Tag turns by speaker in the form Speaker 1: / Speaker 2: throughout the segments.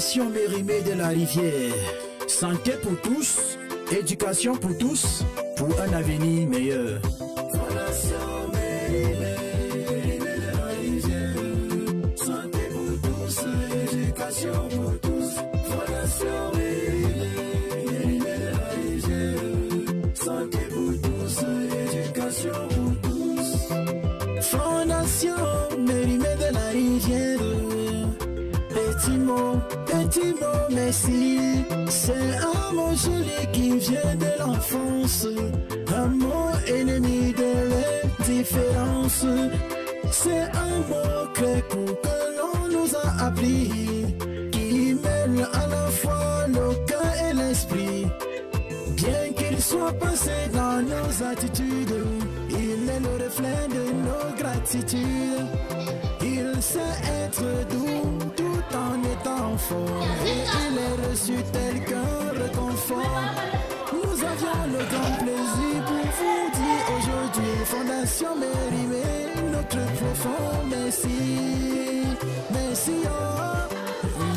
Speaker 1: Fondation Mérimée de la Rivière. Santé pour tous, éducation pour tous, pour un avenir meilleur. Fondation Mérimée de la Rivière. Santé pour tous, éducation pour tous. Fondation Mérimée de la Rivière. Santé pour tous, éducation pour tous. Fondation Mérimée de la Rivière. Petit mot, merci. C'est un mot joli qui vient de l'enfance. Un mot ennemi de l'indifférence. C'est un mot grec que l'on nous a appris, qui mêle à la fois le cœur et l'esprit. Bien qu'il soit passé dans nos attitudes, il est le reflet de nos gratitudes. Il sait être doux tout en étant fort, et il est reçu tel qu'un réconfort. Nous avions le grand plaisir pour vous dire aujourd'hui, Fondation Mérimée, notre profond merci. Merci, oh,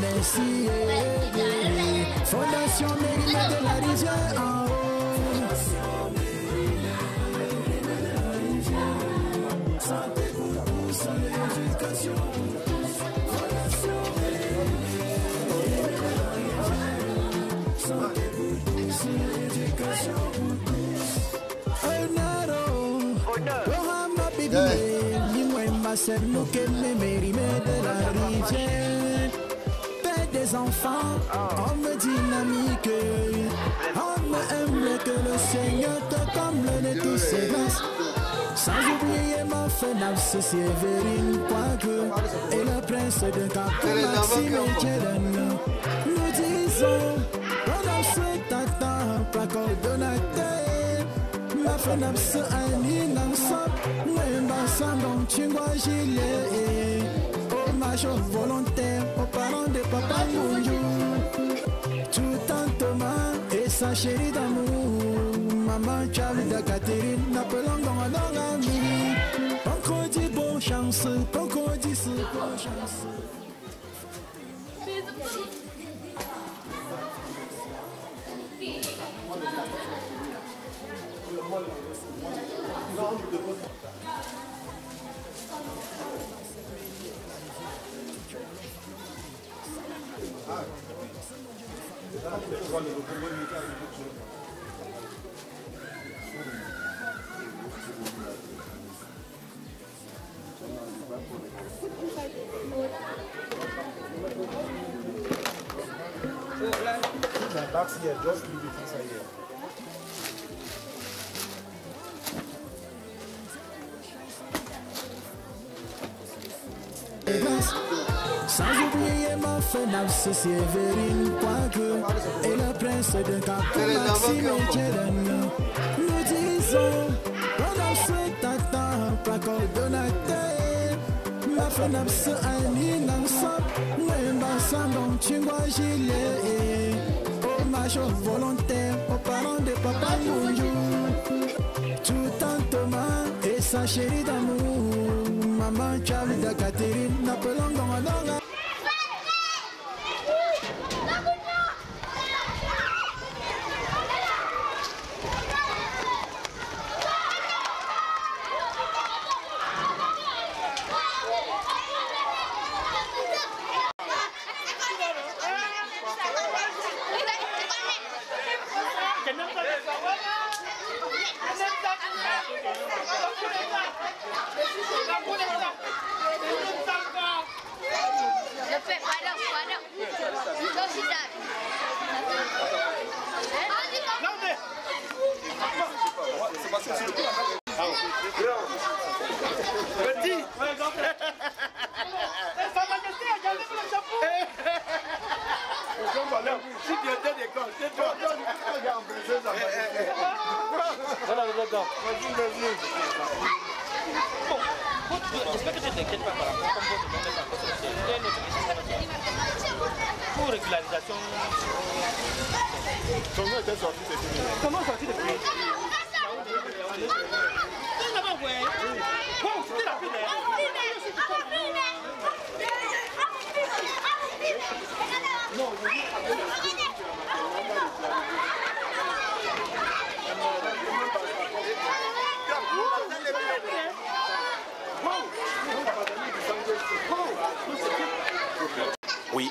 Speaker 1: merci, Fondation Mérimée de la Rivière en haut. Santé pour tous, éducation pour tous. Fondation Mérimée de la Rivière. Santé pour tous, éducation pour tous. Honneur, Ohama Bibi, Nimwemba Sernuke Mérimée de la Rivière. Père des enfants, homme dynamique, homme aime que le Seigneur te comble de tous ses grâces. Sans oublier ma FENAPS, Sévérine Quoique et le prince de Cap, Maxime et Tchèden. Nous disons, FENAPS Tata, pas coordonnateur. Ma FENAPS Annie Nansop, Mwemba Sandon Chingwa Gilet. Hommage aux volontaires, aux parents de Papa Mounjou. Tout en Thomas et sa chérie d'amour. Maman Chavida Catherine, n'appelant dans un ami. Encore dit bonne chance, encore dit bonne chance.
Speaker 2: That's here, just leave it inside here.
Speaker 1: Sans oublier ma FENAPS, Sévérine Quoique et le prince de Cap, Maxime et Tchèden. Nous disons, FENAPS Tata, pas coordonnateur. Ma FENAPS Annie Nansop, Mwemba Sandon Chingwa Gilet. Hommage aux volontaires, aux parents de Papa Mounjou. Tout en Thomas et sa chérie d'amour. Maman Chavida Catherine, n'appelant dans un long.
Speaker 2: Petit! Sa Majesté a gardé le chapeau! Si tu étais d'école, c'est toi! Voilà le dedans. Vas-y, vas-y.
Speaker 3: Bon, j'espère que tu ne t'inquiètes pas par rapport à ton nom n'est pas encore sorti. Pour régularisation.
Speaker 2: Ton nom était sorti, c'est fini.
Speaker 3: Ton nom est sorti depuis. Tu n'as pas envoyé? Bon, c'était la primaire. Non,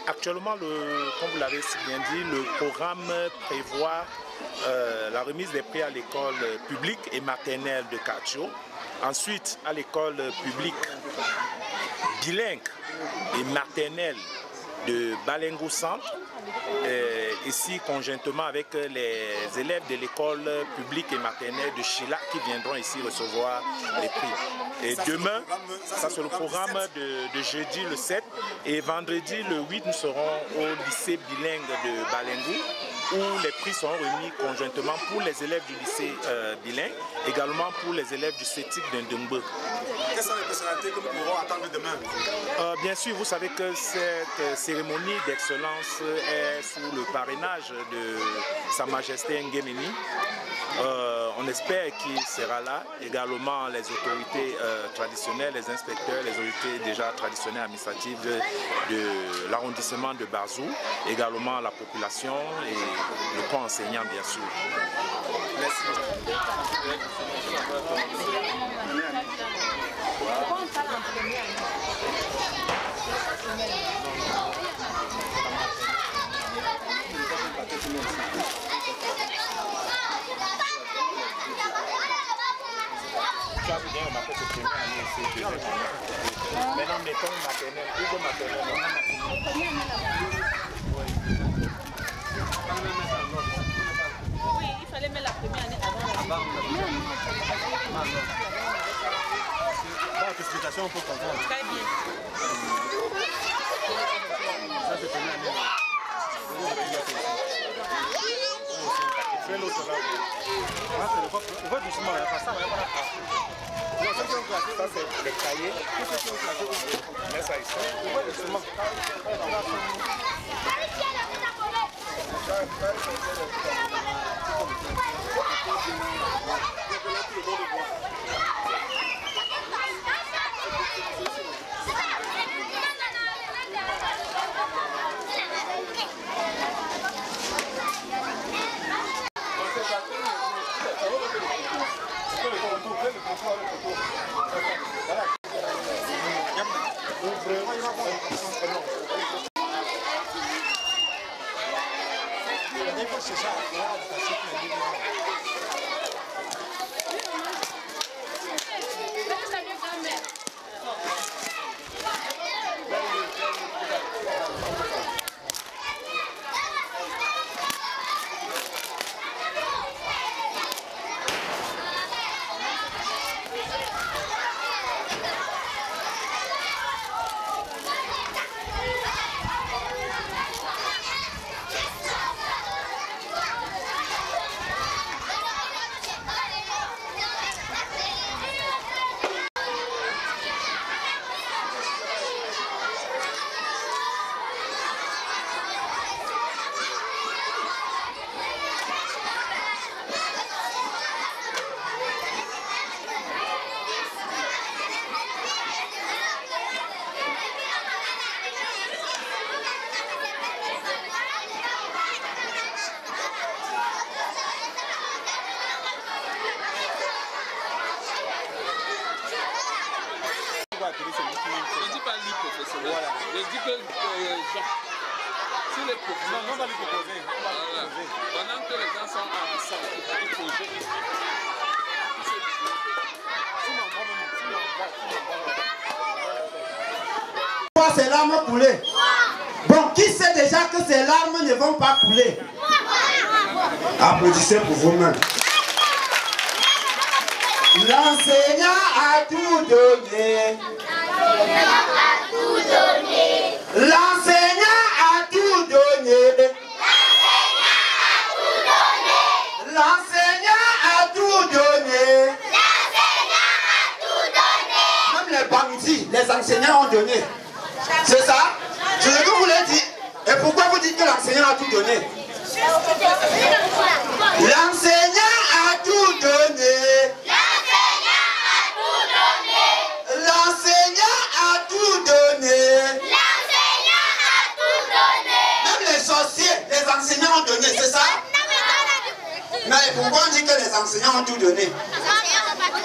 Speaker 4: actuellement, comme vous l'avez si bien dit, le programme prévoit la remise des prix à l'école publique et maternelle de Katio. Ensuite, à l'école publique bilingue et maternelle de Balengo Centre, ici conjointement avec les élèves de l'école publique et maternelle de Chila qui viendront ici recevoir les prix. Et demain, ça c'est le programme de jeudi le 7 et vendredi le 8, nous serons au lycée bilingue de Balengo où les prix seront remis conjointement pour les élèves du lycée bilingue, également pour les élèves du CETIC d'Indumbe.
Speaker 5: Quelles sont les personnalités que nous pourrons attendre demain?
Speaker 4: Bien sûr, vous savez que cette cérémonie d'excellence est sous le parrainage de Sa Majesté Nguéméni. On espère qu'il sera là, également les autorités traditionnelles, les inspecteurs, les autorités déjà traditionnelles administratives de l'arrondissement de Bazou, également la population et le corps enseignant bien sûr.
Speaker 5: Merci.
Speaker 4: Maintenant, mettons maternelle, plus de maternelle.
Speaker 6: Oui, il fallait mettre la première année avant.
Speaker 5: Dans la précipitation, on peut comprendre.
Speaker 6: Très bien.
Speaker 5: Ça, c'est première année. Fais l'autre là. Il va doucement, ça va pas.
Speaker 4: Ça c'est les cahiers. Mets ça ici.
Speaker 7: Je dis pas lui professionnel. Voilà. Je dis que si les professionnels.
Speaker 5: Non, on va lui proposer.
Speaker 7: Voilà. Pendant que les gens sont ensemble, il faut gérer.
Speaker 8: Ces larmes couler. Bon, qui sait déjà que ces larmes ne vont pas couler? Applaudissez pour vous-même. L'enseignant a tout donné. L'enseignant a tout donné. L'enseignant a tout donné. Même les bandits, les enseignants ont donné. C'est ça? C'est ce que vous voulez dire. Et pourquoi vous dites que l'enseignant a tout donné? L'enseignant a tout donné. L'enseignant a tout donné. Même les sorciers, les enseignants ont donné, c'est ça? Mais pourquoi on dit que les enseignants ont tout donné?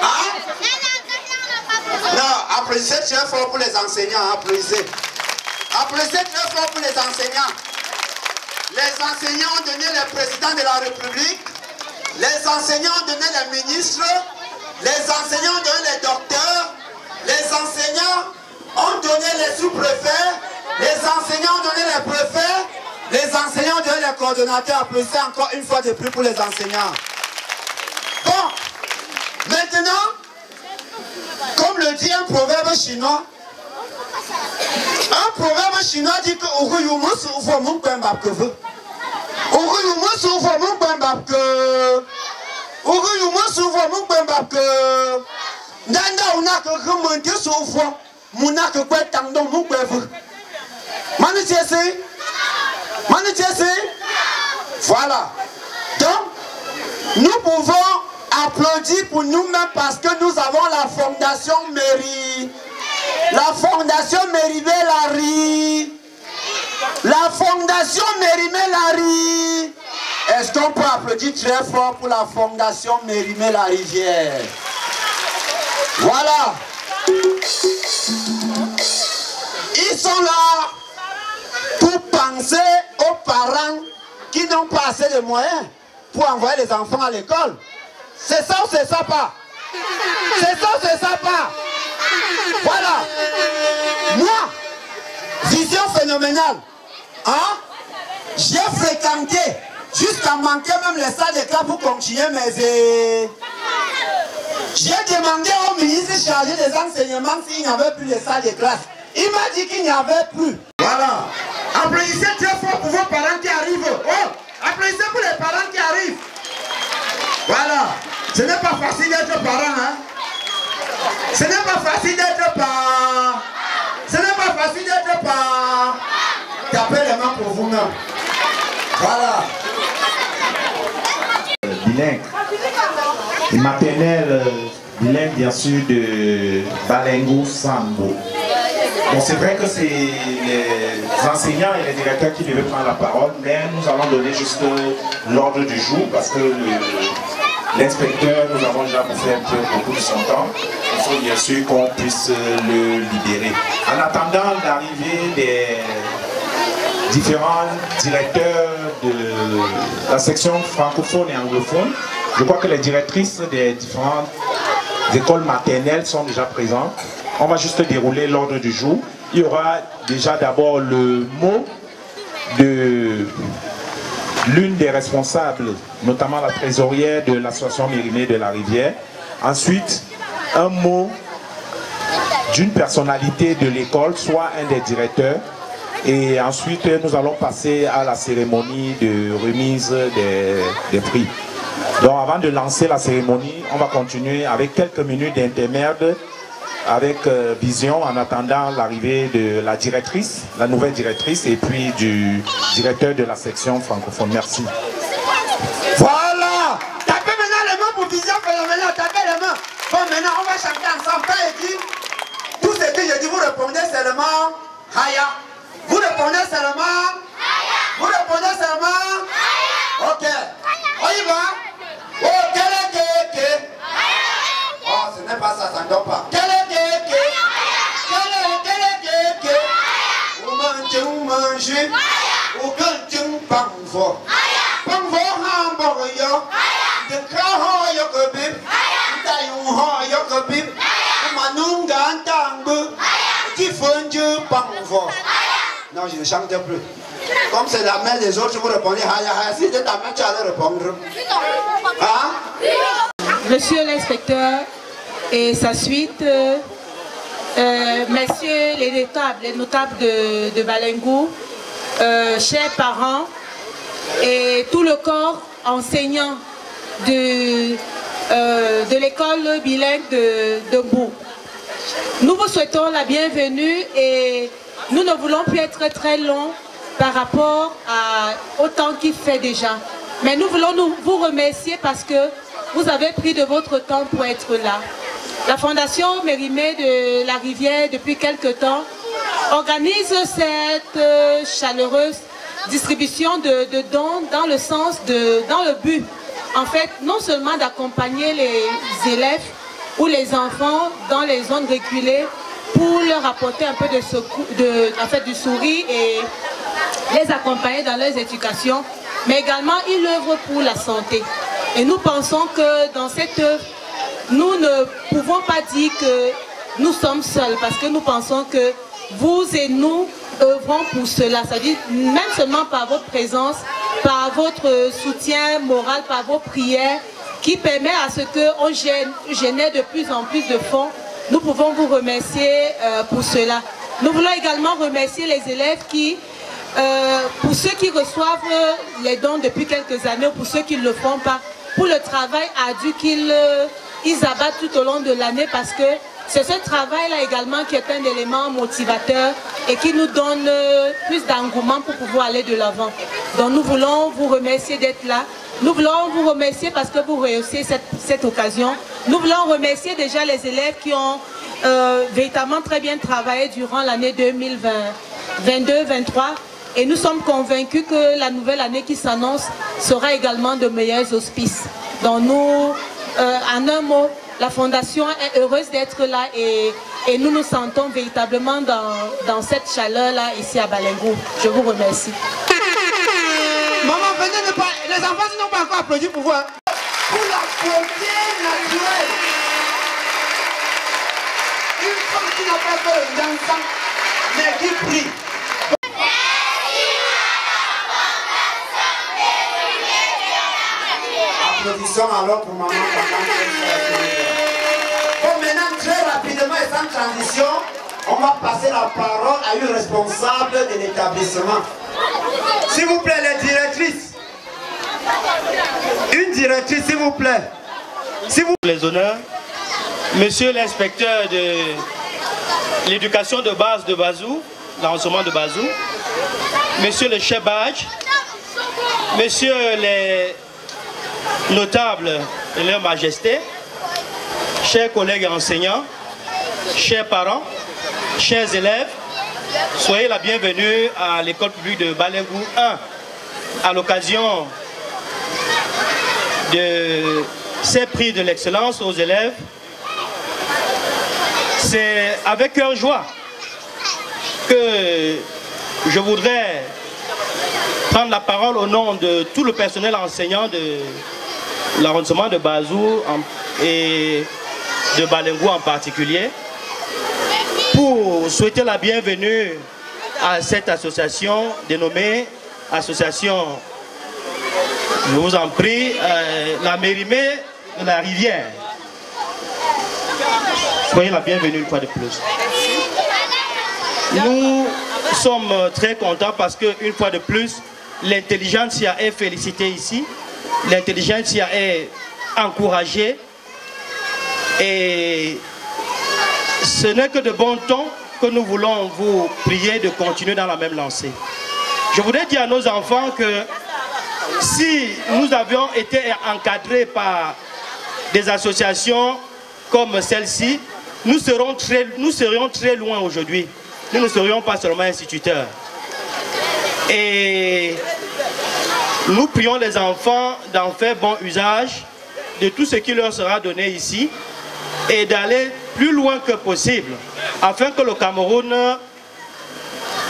Speaker 8: Hein? Non, applaudissez très fort pour les enseignants, applaudissez. Applaudissez très fort pour les enseignants. Les enseignants ont donné les présidents de la République. Les enseignants ont donné les ministres. Les enseignants ont donné les docteurs. Les enseignants ont donné les sous-préfets. Les enseignants ont donné les préfets. Les enseignants ont donné les coordonnateurs. Applaudissez encore une fois de plus pour les enseignants. Bon, maintenant, comme le dit un proverbe chinois, dit que voilà. Donc, nous pouvons applaudir pour nous-mêmes parce que nous avons la fondation Mairie. La fondation Mérimée-Larry. La fondation Mérimée-Larry. Est-ce qu'on peut applaudir très fort pour la fondation Mérimée-la-Rivière? Voilà. Ils sont là pour penser aux parents qui n'ont pas assez de moyens pour envoyer les enfants à l'école. C'est ça ou c'est ça pas? C'est ça ou c'est ça pas? Voilà. Moi, vision phénoménale. Hein? J'ai fréquenté jusqu'à manquer même les salles de classe pour continuer mes... J'ai demandé au ministre chargé des enseignements s'il n'y avait plus de salles de classe. Il m'a dit qu'il n'y avait plus. Voilà. Applaudissez très fort pour vos parents qui arrivent. Oh, applaudissez pour les parents qui arrivent. Voilà. Ce n'est pas facile d'être parent, hein? Ce n'est pas facile d'être parent. Ce n'est pas facile d'être parent. Tapez les mains pour vous-même. Voilà.
Speaker 4: Bilingue. Et maternelle bilingue, bien sûr, de Balengo Sambo. Bon, c'est vrai que c'est les enseignants et les directeurs qui devaient prendre la parole, mais nous allons donner juste l'ordre du jour parce que l'inspecteur, nous avons déjà bouffé un peu beaucoup de son temps. Il faut bien sûr qu'on puisse le libérer. En attendant l'arrivée des différents directeurs de la section francophone et anglophone, je crois que les directrices des différentes écoles maternelles sont déjà présentes. On va juste dérouler l'ordre du jour. Il y aura déjà d'abord le mot de l'une des responsables, notamment la trésorière de l'association Mérimée de la Rivière. Ensuite, un mot d'une personnalité de l'école, soit un des directeurs. Et ensuite, nous allons passer à la cérémonie de remise des prix. Donc, avant de lancer la cérémonie, on va continuer avec quelques minutes d'intermède avec Vision en attendant l'arrivée de la directrice, la nouvelle directrice et puis du directeur de la section francophone. Merci.
Speaker 8: Voilà. Tapez maintenant les mains pour Vision phénoménale. Tapez les mains. Bon, maintenant on va chanter ensemble. Père et dit, tout ce que je dis, vous répondez seulement Haya. Vous répondez seulement Haya. Vous répondez seulement Haya. Ok. On y va. Oh, quel est oh, ce n'est pas ça, ça ne donne pas. Quel est non, je ne chante plus. Comme c'est la main des autres, vous répondez Haya Haya. Si c'est ta main, tu allais répondre. Hein?
Speaker 6: Monsieur l'inspecteur et sa suite, messieurs les notables de Balengo, chers parents et tout le corps enseignant de l'école bilingue de Mbou. Nous vous souhaitons la bienvenue et nous ne voulons plus être très longs par rapport au temps qu'il fait déjà. Mais nous voulons vous remercier parce que vous avez pris de votre temps pour être là. La Fondation Mérimée de la Rivière, depuis quelque temps, organise cette chaleureuse distribution de dons dans le but, en fait, non seulement d'accompagner les élèves ou les enfants dans les zones reculées pour leur apporter un peu du sourire et les accompagner dans leurs éducations. Mais également, ils œuvrent pour la santé. Et nous pensons que dans cette œuvre, nous ne pouvons pas dire que nous sommes seuls, parce que nous pensons que vous et nous œuvrons pour cela. C'est-à-dire, même seulement par votre présence, par votre soutien moral, par vos prières, qui permet à ce qu'on génère de plus en plus de fonds. Nous pouvons vous remercier pour cela. Nous voulons également remercier les élèves qui, pour ceux qui reçoivent les dons depuis quelques années, ou pour ceux qui ne le font pas, pour le travail ardu qu'ils abattent tout au long de l'année, parce que c'est ce travail-là également qui est un élément motivateur et qui nous donne plus d'engouement pour pouvoir aller de l'avant. Donc nous voulons vous remercier d'être là. Nous voulons vous remercier parce que vous réussissez cette occasion. Nous voulons remercier déjà les élèves qui ont véritablement très bien travaillé durant l'année 2022-2023. Et nous sommes convaincus que la nouvelle année qui s'annonce sera également de meilleurs auspices. Donc nous, en un mot, la Fondation est heureuse d'être là et nous nous sentons véritablement dans cette chaleur-là ici à Balengou. Je vous remercie.
Speaker 8: Maman, venez ne pas... Les enfants n'ont pas encore applaudi pour vous. Pour la beauté naturelle. Une femme qui n'a pas peur d'enfant, mais qui prie. Applaudissons alors pour maman. Bon, maintenant, très rapidement et sans transition, on va passer la parole à une responsable de l'établissement. S'il vous plaît, les directrices. Une directrice, s'il vous plaît.
Speaker 3: Les honneurs, monsieur l'inspecteur de l'éducation de base de Bazou, l'enseignement de Bazou, monsieur le chef badge, monsieur les notables de leur majesté, chers collègues enseignants, chers parents, chers élèves, soyez la bienvenue à l'école publique de Balengou 1 à l'occasion de ces prix de l'excellence aux élèves. C'est avec cœur joie que je voudrais prendre la parole au nom de tout le personnel enseignant de l'arrondissement de Bazou et de Balengou en particulier, pour souhaiter la bienvenue à cette association dénommée Association, je vous en prie, la Mérimée de la Rivière. Soyez la bienvenue une fois de plus. Nous sommes très contents parce qu'une fois de plus, l'intelligentsia est félicitée ici, l'intelligentsia est encouragée et ce n'est que de bon ton que nous voulons vous prier de continuer dans la même lancée. Je voudrais dire à nos enfants que si nous avions été encadrés par des associations comme celle-ci, nous serions très loin aujourd'hui. Nous ne serions pas seulement instituteurs. Et nous prions les enfants d'en faire bon usage de tout ce qui leur sera donné ici et d'aller plus loin que possible afin que le Cameroun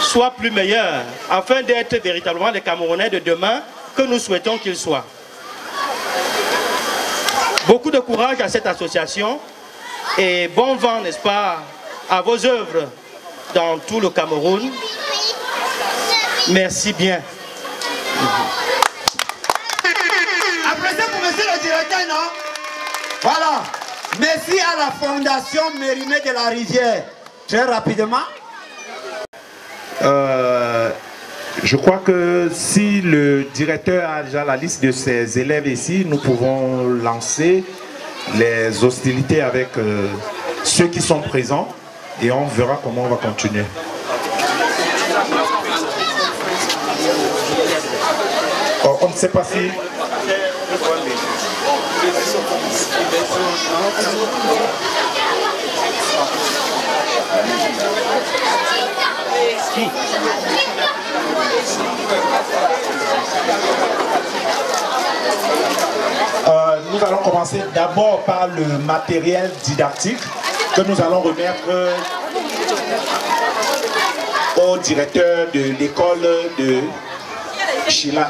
Speaker 3: soit plus meilleur, afin d'être véritablement les Camerounais de demain que nous souhaitons qu'ils soient. Beaucoup de courage à cette association et bon vent, n'est-ce pas, à vos œuvres dans tout le Cameroun. Merci bien.
Speaker 8: Applaudissez pour monsieur le directeur, non? Voilà. Merci à la Fondation Mérimée de la Rivière. Très rapidement.
Speaker 4: Je crois que si le directeur a déjà la liste de ses élèves ici, nous pouvons lancer les hostilités avec ceux qui sont présents et on verra comment on va continuer. Oh, on ne sait pas si... Nous allons commencer d'abord par le matériel didactique que nous allons remettre au directeur de l'école de Chila.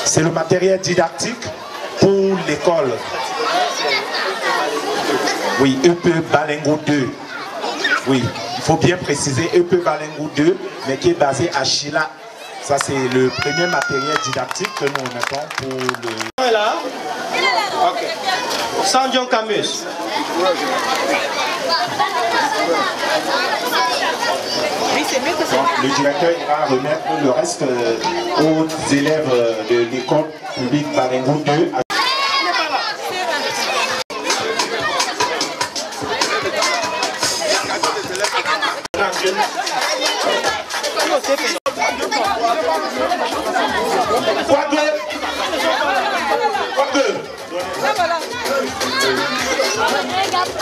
Speaker 4: C'est le matériel didactique pour l'école. Oui, EP Balengo 2. Oui, il faut bien préciser EP Balengo 2, mais qui est basé à Chila. Ça, c'est le premier matériel didactique que nous mettons pour le...
Speaker 3: Là. Ok. Sanjon Camus.
Speaker 4: Donc, le directeur ira remettre le reste aux élèves de l'école publique Balengo 2.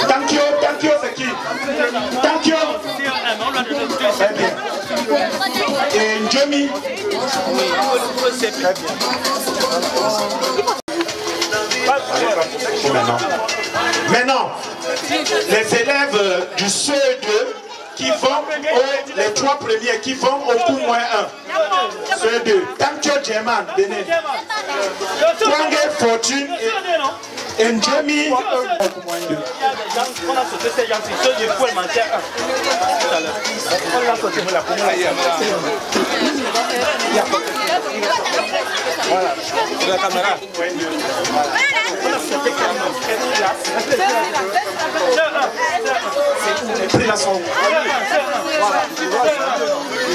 Speaker 4: Tankyo, c'est qui? Tankyo. Très bien. Et Njemi. Maintenant, les élèves du CE2 qui vont les 3 premiers qui vont au coup moins 1. CE2. Tankyo Djeman, Bénin. Twangé Fortune et Njemi.
Speaker 3: On a sauté ces gens, ceux du poil manquait un. Tout à l'heure. On l'a sauté. Voilà. La caméra. On a sauté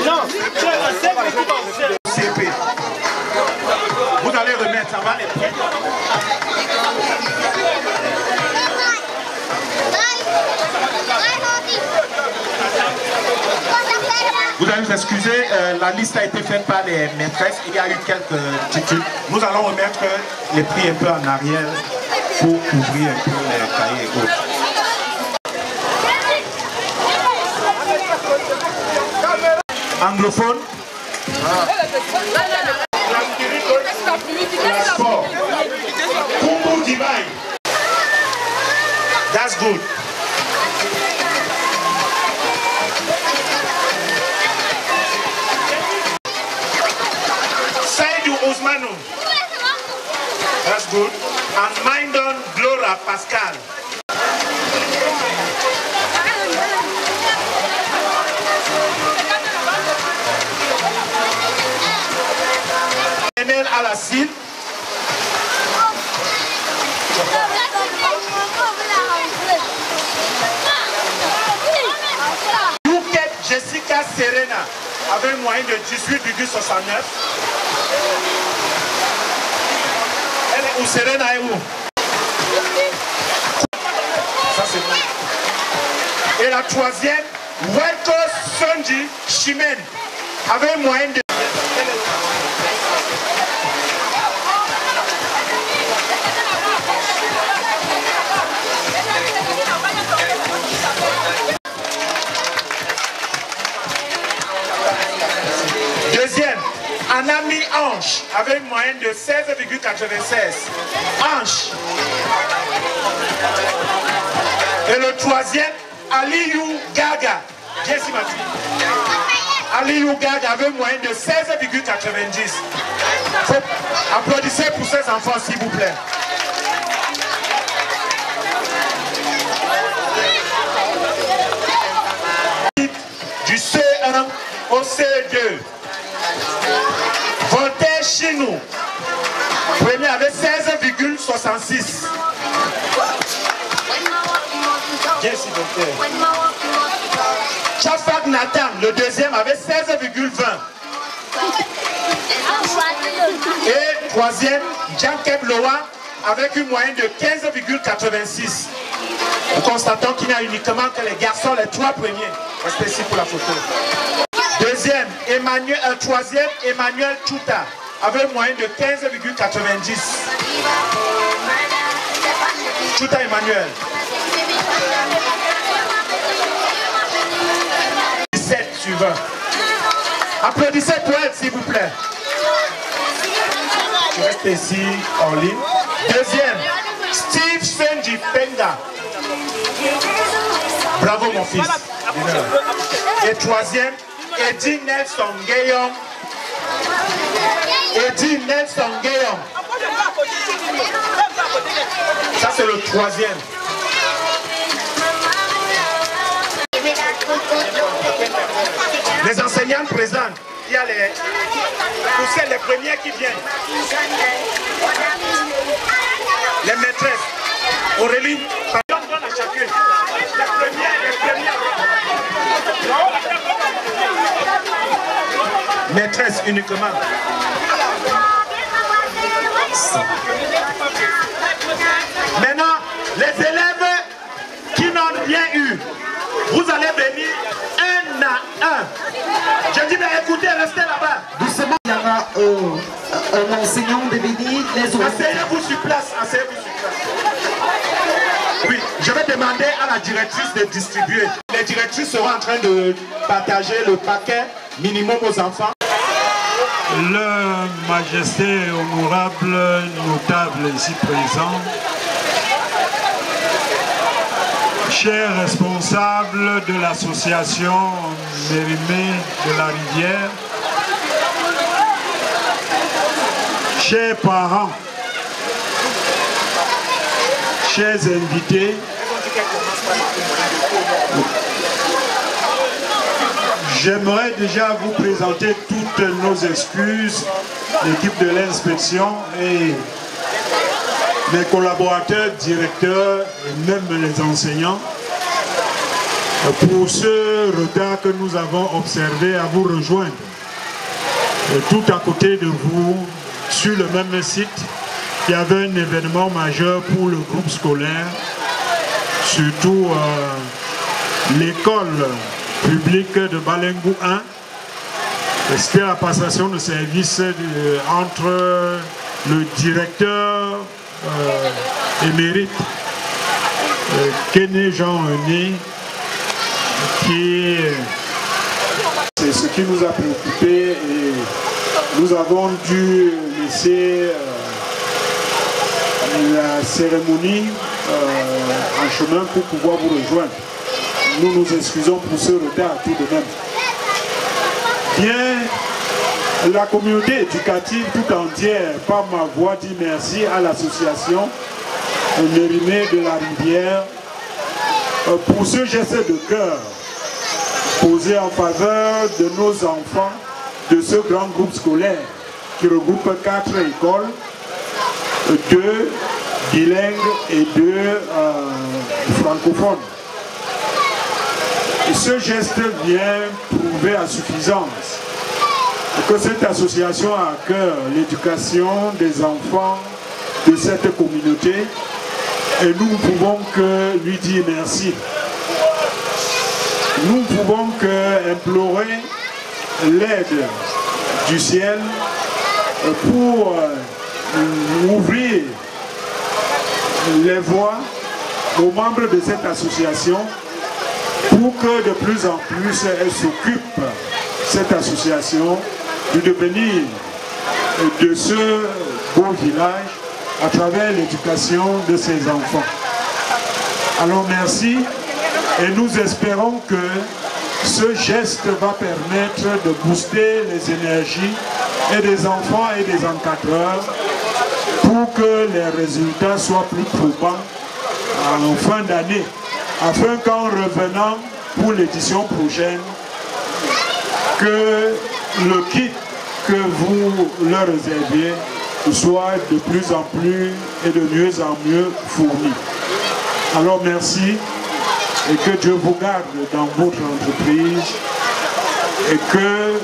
Speaker 3: non,
Speaker 4: CP. Vous allez remettre, ça va les prêts. Vous allez nous excuser, la liste a été faite par les maîtresses, il y a eu quelques titres. Nous allons remettre les prix un peu en arrière pour ouvrir un peu les cahiers et autres. Anglophone. La sport. Kumbu Divine. That's good. Saïdou Ousmano. That's good. And Mindon Glora Pascal. Enel Alassine. Youket Jessica Serena avec un moyen de 18,69. Elle est où? Serena est où? Ça c'est bon. Et la troisième, Waiko Sonji Chimène avec un moyen de... Deuxième, Anami Ange avec une moyenne de 16,96. Ange. Et le troisième, Aliou Gaga. Jesse Mati. Aliou Gaga avec une moyenne de 16,90. Applaudissez pour ces enfants s'il vous plaît. Du C1 au C2. Voltaire Chinou, premier avec 16,66. Jesse Voltaire. Chafak Nathan, le deuxième avec 16,20. Et troisième, Jankeb Loa avec une moyenne de 15,86. Nous constatons qu'il n'y a uniquement que les garçons, les 3 premiers. Restez ici pour la photo. Deuxième, troisième, Emmanuel Chouta, avec une moyenne de 15,90. Chouta Emmanuel.
Speaker 9: suivant. Applaudissez Poète, s'il vous plaît. Je reste ici en ligne. Deuxième, Steve Senji Penga. Bravo mon fils. Et troisième, Eddie Nelson Guillaume. Eddie Nelson Guillaume. Ça c'est le troisième. Les enseignants présents, il y a les premiers qui viennent. Les maîtresses, Aurélie, on donne à chacune. Les premiers. Maîtresse uniquement. Maintenant, les élèves qui n'ont rien eu, vous allez venir un à un. Je dis, mais écoutez, restez là-bas.
Speaker 8: Doucement, il y aura un enseignant de venir les autres.
Speaker 9: Asseyez-vous sur place, asseyez-vous sur place. Oui, je vais demander à la directrice de distribuer. Les directrices seront en train de partager le paquet minimum aux enfants.
Speaker 10: Leur Majesté honorable, notable ici présent, chers responsables de l'association Mérimée de la Rivière, chers parents, chers invités, j'aimerais déjà vous présenter toutes nos excuses, l'équipe de l'inspection et mes collaborateurs, directeurs et même les enseignants pour ce retard que nous avons observé à vous rejoindre. Et tout à côté de vous, sur le même site, il y avait un événement majeur pour le groupe scolaire, surtout l'école publique de Balengou 1. C'était la passation de service entre le directeur émérite Kené Jean-René, c'est ce qui nous a préoccupé et nous avons dû laisser la cérémonie en chemin pour pouvoir vous rejoindre. Nous nous excusons pour ce retard tout de même. Bien, la communauté éducative tout entière, par ma voix, dit merci à l'association Mérimée de la Rivière pour ce geste de cœur posé en faveur de nos enfants de ce grand groupe scolaire qui regroupe 4 écoles, 2 bilingues et 2 francophones. Et ce geste vient prouver à suffisance que cette association a à cœur l'éducation des enfants de cette communauté et nous ne pouvons que lui dire merci. Nous ne pouvons que implorer l'aide du ciel pour ouvrir les voies aux membres de cette association pour que de plus en plus elle s'occupe, cette association, du devenir de ce beau village à travers l'éducation de ses enfants. Alors merci et nous espérons que ce geste va permettre de booster les énergies et des enfants et des encadreurs pour que les résultats soient plus probants en fin d'année, afin qu'en revenant pour l'édition prochaine, que le kit que vous leur réserviez soit de plus en plus et de mieux en mieux fourni. Alors merci et que Dieu vous garde dans votre entreprise et que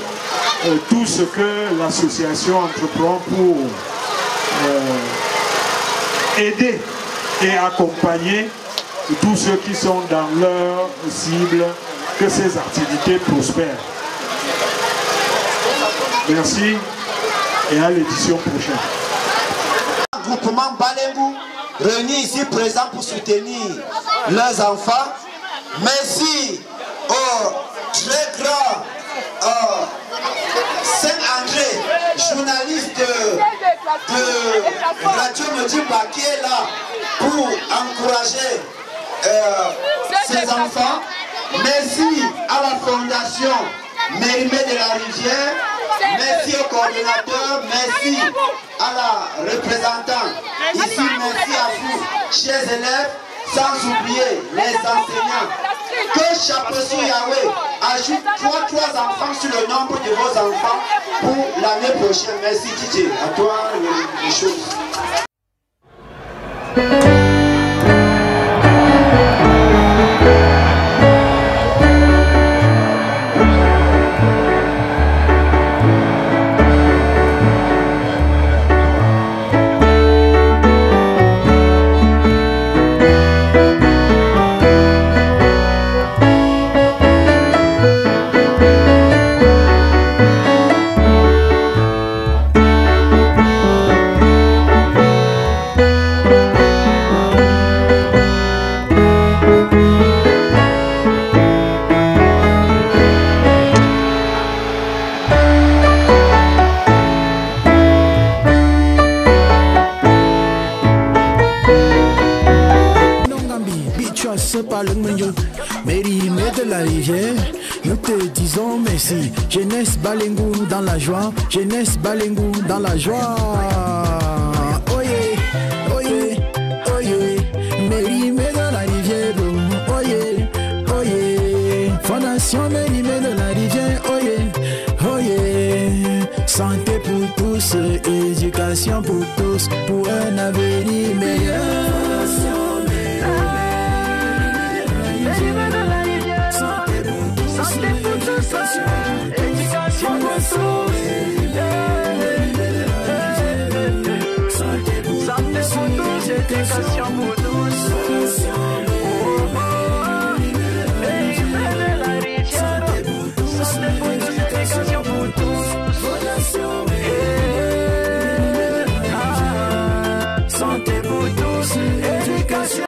Speaker 10: tout ce que l'association entreprend pour aider et accompagner tous ceux qui sont dans leur cible, que ces activités prospèrent. Merci et à l'édition prochaine.
Speaker 8: Groupement Balengou réunis ici présents pour soutenir leurs enfants. Merci aux très grand Saint-André, journaliste de Radio Modiba, qui est là pour encourager ses enfants. Merci à la Fondation Mérimée de la Rivière. Merci au coordinateur, merci à la représentante. Ici, merci à vous, chers élèves, sans oublier les enseignants. Que Chapeau Yahweh ajoute 3 enfants sur le nombre de vos enfants pour l'année prochaine. Merci Titi. À toi les choses.
Speaker 1: Mérimée de la rivière, nous te disons merci. Jeunesse Balengou dans la joie, jeunesse Balengou dans la joie. Oye, oye, oye, Mérimée de la rivière, oye, oye, Fondation Mérimée de la rivière, oye, oye, santé pour tous, éducation pour tous, pour un avenir meilleur. Éducation pour